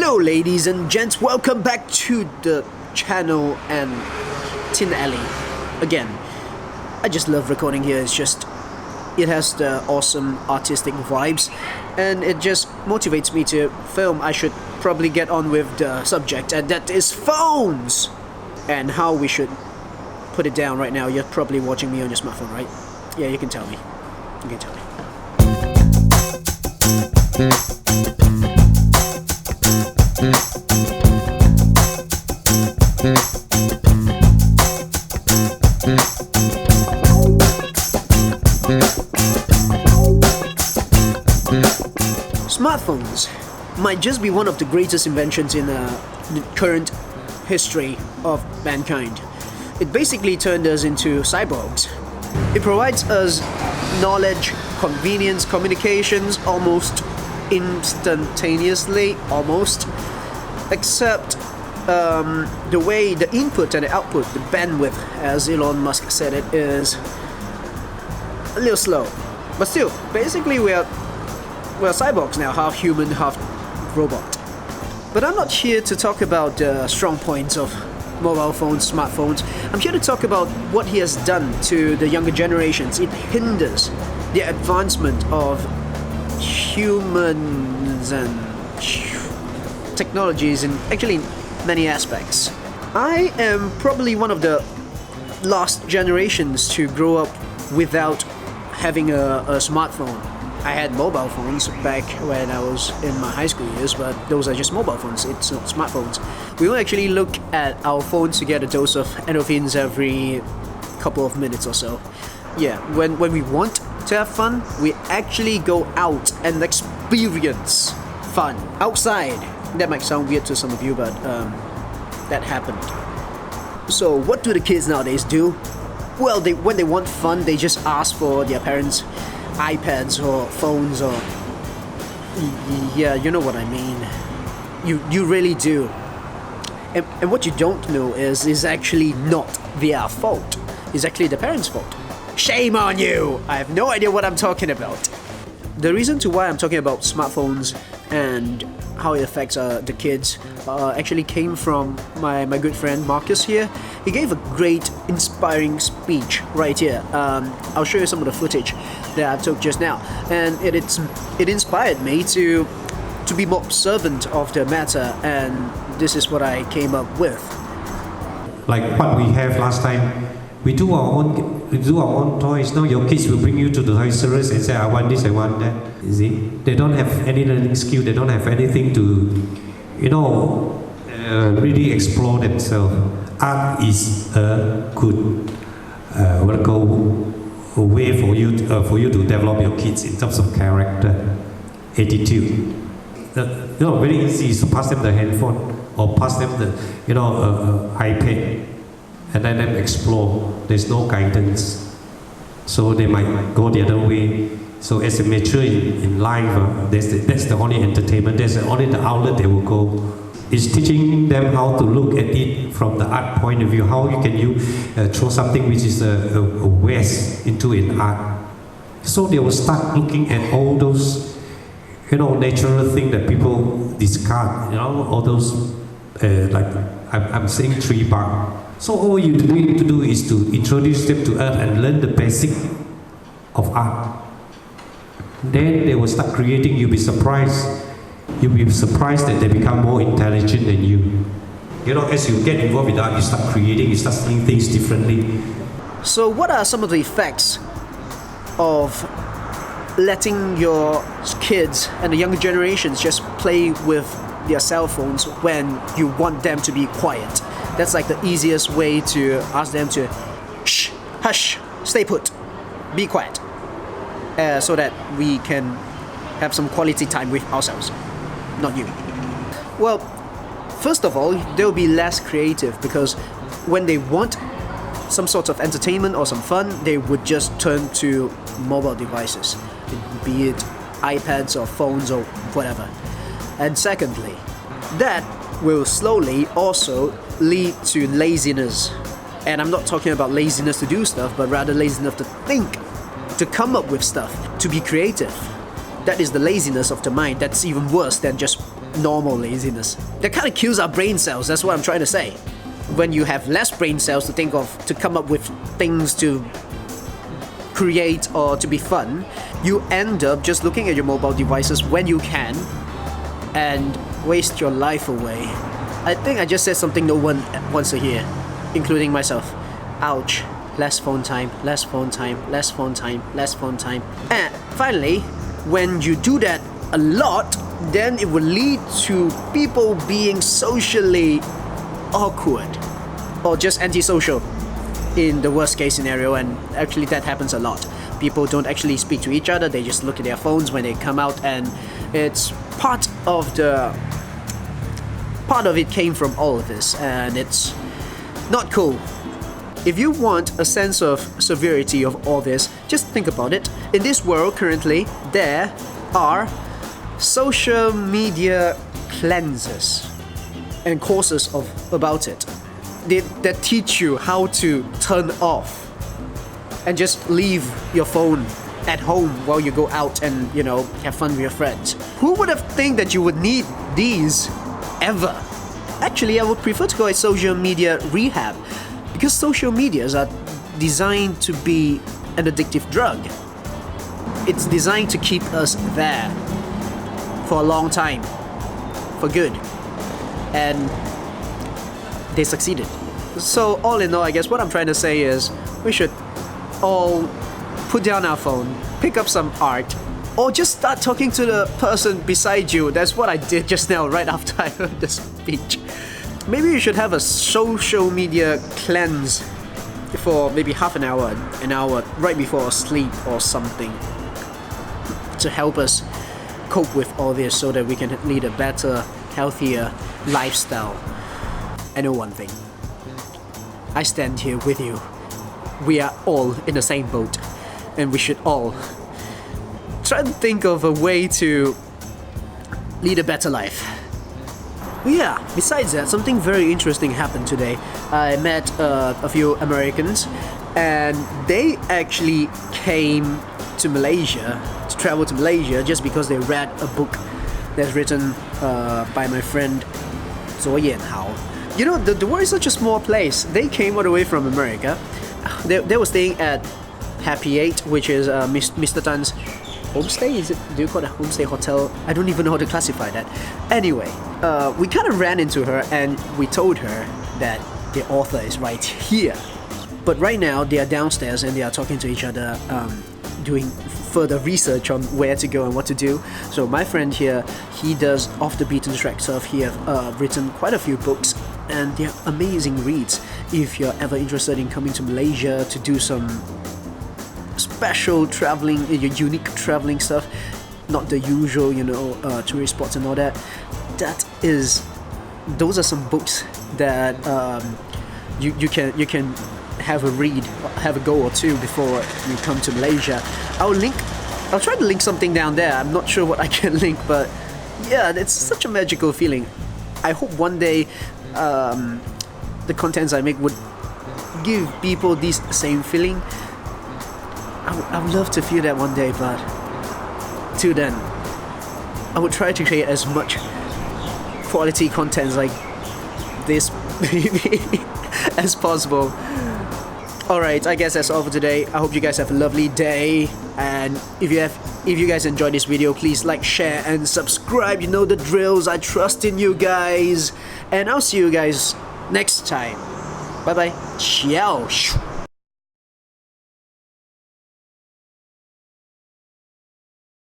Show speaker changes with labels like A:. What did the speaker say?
A: Hello ladies and gents, welcome back to the channel and Tin Alley. Again, I just love recording here. It has the awesome artistic vibes and it just motivates me to film. I should probably get on with the subject, and that is phones and how we should put it down right now. You're probably watching me on your smartphone, right? Yeah, you can tell me. You can tell me. Smartphones might just be one of the greatest inventions in the current history of mankind. It basically turned us into cyborgs. It provides us knowledge, convenience, communications almost instantaneously, except the way the input and the output, the bandwidth, as Elon Musk said it, is a little slow. But still, basically we're cyborgs now, half human, half robot. But I'm not here to talk about the strong points of mobile phones, smartphones. I'm here to talk about what he has done to the younger generations. It hinders the advancement of humans and technologies in actually many aspects. I am probably one of the last generations to grow up without having a smartphone. I had mobile phones back when I was in my high school years, but those are just mobile phones, it's not smartphones. We will actually look at our phones to get a dose of endorphins every couple of minutes or so. Yeah, when we want to have fun, we actually go out and experience fun outside. That might sound weird to some of you, but that happened. So what do the kids nowadays do? Well, when they want fun, they just ask for their parents' iPads or phones, or yeah, you know what I mean. You really do. And what you don't know is actually not their fault. It's actually the parents' fault. Shame on you! I have no idea what I'm talking about. The reason to why I'm talking about smartphones and how it affects the kids actually came from my good friend Marcus here. He gave a great, inspiring speech right here. I'll show you some of the footage that I took just now, and it inspired me to be more observant of the matter, and this is what I came up with.
B: Like what we have last time, we do our own toys. Now your kids will bring you to the Toys R Us and say, I want this, I want that. You see, they don't have any learning skill. They don't have anything to, really explore themselves. Art is a good, way for you to develop your kids in terms of character, attitude. Very easy is to pass them the handphone or pass them the, iPad, and let them explore. There's no guidance, so they might go the other way. So as a mature in life, that's the only entertainment. That's only the outlet they will go. It's teaching them how to look at it from the art point of view. How can you throw something which is a waste into an art? So they will start looking at all those, natural things that people discard. All those like I'm saying tree bark. So all you need to do is to introduce them to art and learn the basic of art. Then they will start creating. You'll be surprised. You'll be surprised that they become more intelligent than you. As you get involved with art, you start creating, you start seeing things differently.
A: So what are some of the effects of letting your kids and the younger generations just play with their cell phones when you want them to be quiet? That's like the easiest way to ask them to shh, hush, stay put, be quiet, so that we can have some quality time with ourselves, not you. Well, first of all, they'll be less creative, because when they want some sort of entertainment or some fun, they would just turn to mobile devices, be it iPads or phones or whatever. And secondly, that will slowly also lead to laziness. And I'm not talking about laziness to do stuff, but rather laziness to think, to come up with stuff, to be creative. That is the laziness of the mind. That's even worse than just normal laziness. That kind of kills our brain cells, that's what I'm trying to say. When you have less brain cells to think of, to come up with things to create or to be fun, you end up just looking at your mobile devices when you can and waste your life away. I think I just said something no one wants to hear, including myself. Ouch. Less phone time, less phone time, less phone time, less phone time. And finally, when you do that a lot, then it will lead to people being socially awkward or just antisocial in the worst case scenario, and actually that happens a lot. People don't actually speak to each other, they just look at their phones when they come out, and it's part of it came from all of this, and it's not cool. If you want a sense of severity of all this, just think about it. In this world currently, there are social media cleanses and courses about it that teach you how to turn off and just leave your phone at home while you go out and, have fun with your friends. Who would have think that you would need these ever? Actually, I would prefer to go at social media rehab, because social medias are designed to be an addictive drug. It's designed to keep us there for a long time, for good. And they succeeded. So all in all, I guess what I'm trying to say is we should all put down our phone, pick up some art, or just start talking to the person beside you. That's what I did just now, right after I heard the speech. Maybe you should have a social media cleanse for maybe half an hour, right before sleep or something, to help us cope with all this so that we can lead a better, healthier lifestyle. I know one thing. I stand here with you. We are all in the same boat, and we should all try to think of a way to lead a better life. Yeah, besides that, something very interesting happened today. I met a few Americans, and they actually came to Malaysia, to travel to Malaysia, just because they read a book that's written by my friend Zuo Yanhao. The world is such a small place. They came all the way from America. They were staying at Happy 8, which is Mr. Tan's homestay. Do you call it a homestay hotel? I don't even know how to classify that. Anyway, we kind of ran into her and we told her that the author is right here. But right now they are downstairs and they are talking to each other, doing further research on where to go and what to do. So my friend here, he does off the beaten track stuff. He have written quite a few books, and they're amazing reads. If you're ever interested in coming to Malaysia to do some special traveling, unique traveling stuff, not the usual, tourist spots and all that, those are some books that you can have a read, have a go or two before you come to Malaysia. I'll try to link something down there. I'm not sure what I can link, but yeah, it's such a magical feeling. I hope one day the contents I make would give people this same feeling. I would love to feel that one day, but till then, I would try to create as much quality content like this as possible. Alright, I guess that's all for today. I hope you guys have a lovely day, and if you guys enjoyed this video, please like, share and subscribe. You know the drills. I trust in you guys, and I'll see you guys next time. Bye bye. Ciao.